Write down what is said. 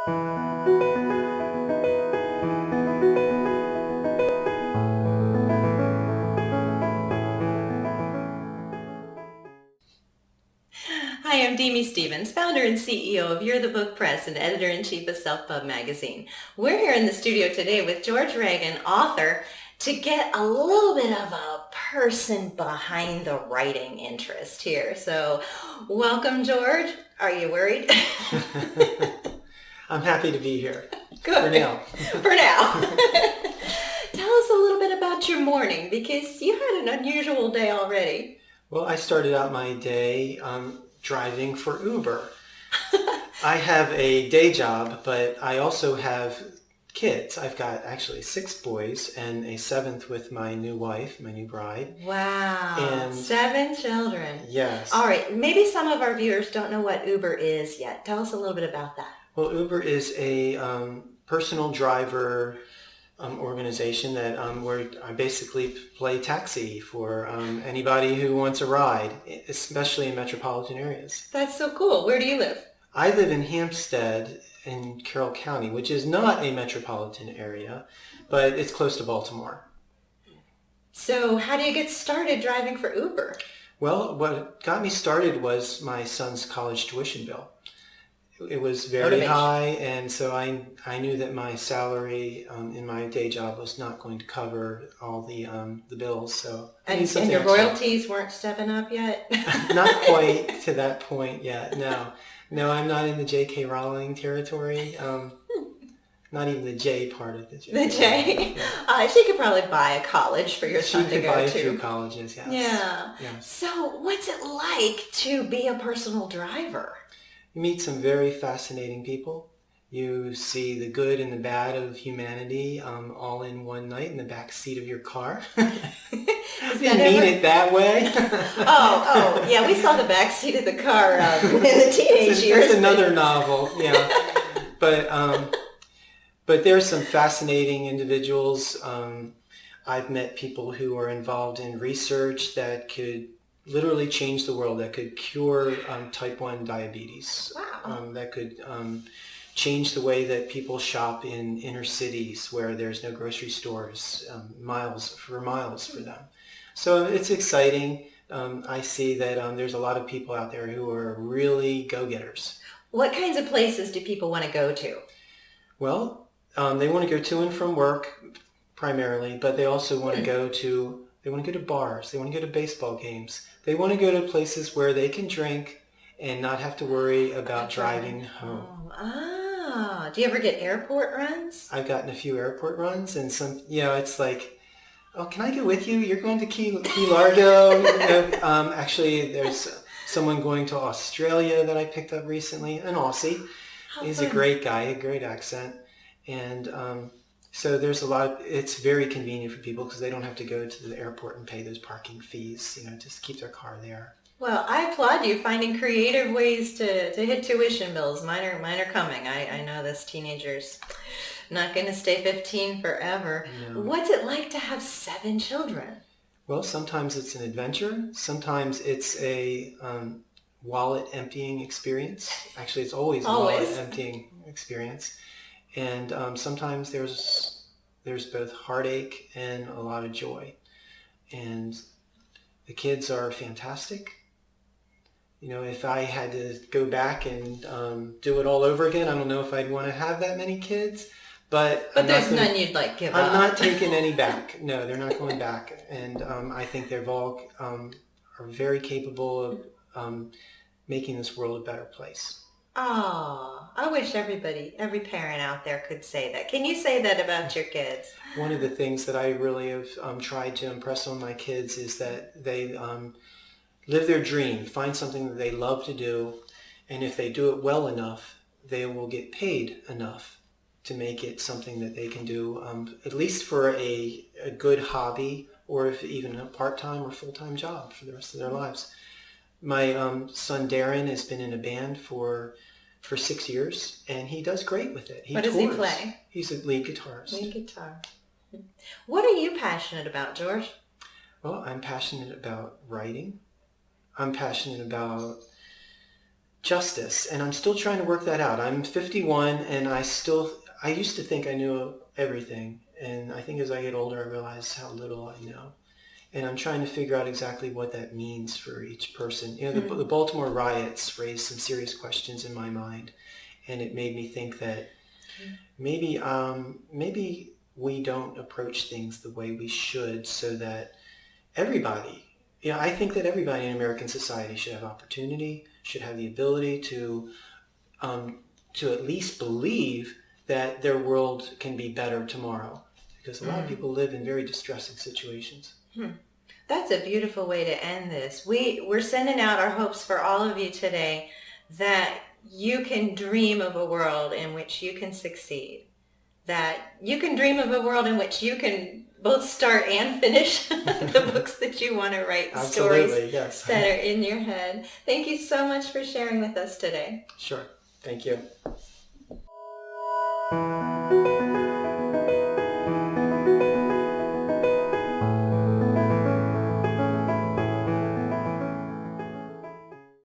Hi, I'm Demi Stevens, founder and CEO of You're the Book Press and editor-in-chief of Self Pub Magazine. We're here in the studio today with George Reagan, author, to get a little bit of a person behind the writing interest here. So welcome, George. Are you worried? I'm happy to be here. Good. For now. For now. Tell us a little bit about your morning, because you had an unusual day already. Well, I started out my day driving for Uber. I have a day job, but I also have kids. I've got actually 6 boys and a 7th with my new wife, my new bride. Wow. And 7 children. yes. All right. Maybe some of our viewers don't know what Uber is yet. Tell us a little bit about that. Well, Uber is a personal driver organization that where I basically play taxi for anybody who wants a ride, especially in metropolitan areas. That's so cool. Where do you live? I live in Hampstead in Carroll County, which is not a metropolitan area, but it's close to Baltimore. So how do you get started driving for Uber? Well, what got me started was my son's college tuition bill. It was very high, and so I knew that my salary in my day job was not going to cover all the bills. So and your royalties weren't stepping up yet? Not quite to that point yet. No, I'm not in the J.K. Rowling territory. Not even the J part of the J. The J. Yeah. She could probably buy a college for your son to go to. She could buy a few colleges. Yes. Yeah. Yes. So what's it like to be a personal driver? You meet some very fascinating people. You see the good and the bad of humanity all in one night in the back seat of your car. I didn't mean it that way. oh, yeah, we saw the back seat of the car in the teenage years. It's another novel, yeah. But there's some fascinating individuals. I've met people who are involved in research that could literally change the world, that could cure type 1 diabetes. Wow. That could change the way that people shop in inner cities where there's no grocery stores, miles for them. So it's exciting. I see that there's a lot of people out there who are really go-getters. What kinds of places do people want to go to? Well, they want to go to and from work primarily, but they also want to go to bars. They want to go to baseball games. They want to go to places where they can drink and not have to worry about driving home. Do you ever get airport runs? I've gotten a few airport runs, and some, it's like, oh, can I go with you? You're going to Key Largo. Actually, there's someone going to Australia that I picked up recently, an Aussie. He's a great guy, a great accent. And so there's it's very convenient for people because they don't have to go to the airport and pay those parking fees, just keep their car there. Well, I applaud you finding creative ways to hit tuition bills. Mine are coming. I know this teenager's not going to stay 15 forever. No. What's it like to have 7 children? Well, sometimes it's an adventure. Sometimes it's a wallet emptying experience. Actually, it's always a wallet emptying experience. And sometimes there's both heartache and a lot of joy. And the kids are fantastic. If I had to go back and do it all over again, I don't know if I'd want to have that many kids. But there's none you'd give up. I'm not taking any back. No, they're not going back. And I think they've all are very capable of making this world a better place. Oh, I wish every parent out there could say that. Can you say that about your kids? One of the things that I really have tried to impress on my kids is that they live their dream, find something that they love to do, and if they do it well enough, they will get paid enough to make it something that they can do, at least for a good hobby, or if even a part-time or full-time job for the rest of their lives. My son Darren has been in a band for 6 years, and he does great with it. What does he play? He's a lead guitarist. Lead guitar. What are you passionate about, George? Well, I'm passionate about writing. I'm passionate about justice, and I'm still trying to work that out. I'm 51, and I used to think I knew everything, and I think as I get older, I realize how little I know. And I'm trying to figure out exactly what that means for each person. The Baltimore riots raised some serious questions in my mind, and it made me think that maybe we don't approach things the way we should, so that everybody, I think that everybody in American society should have opportunity, should have the ability to at least believe that their world can be better tomorrow, because a lot of people live in very distressing situations. That's a beautiful way to end this. We're sending out our hopes for all of you today that you can dream of a world in which you can succeed, that you can dream of a world in which you can both start and finish the books that you want to write, stories yes. that are in your head. Thank you so much for sharing with us today. Sure. Thank you.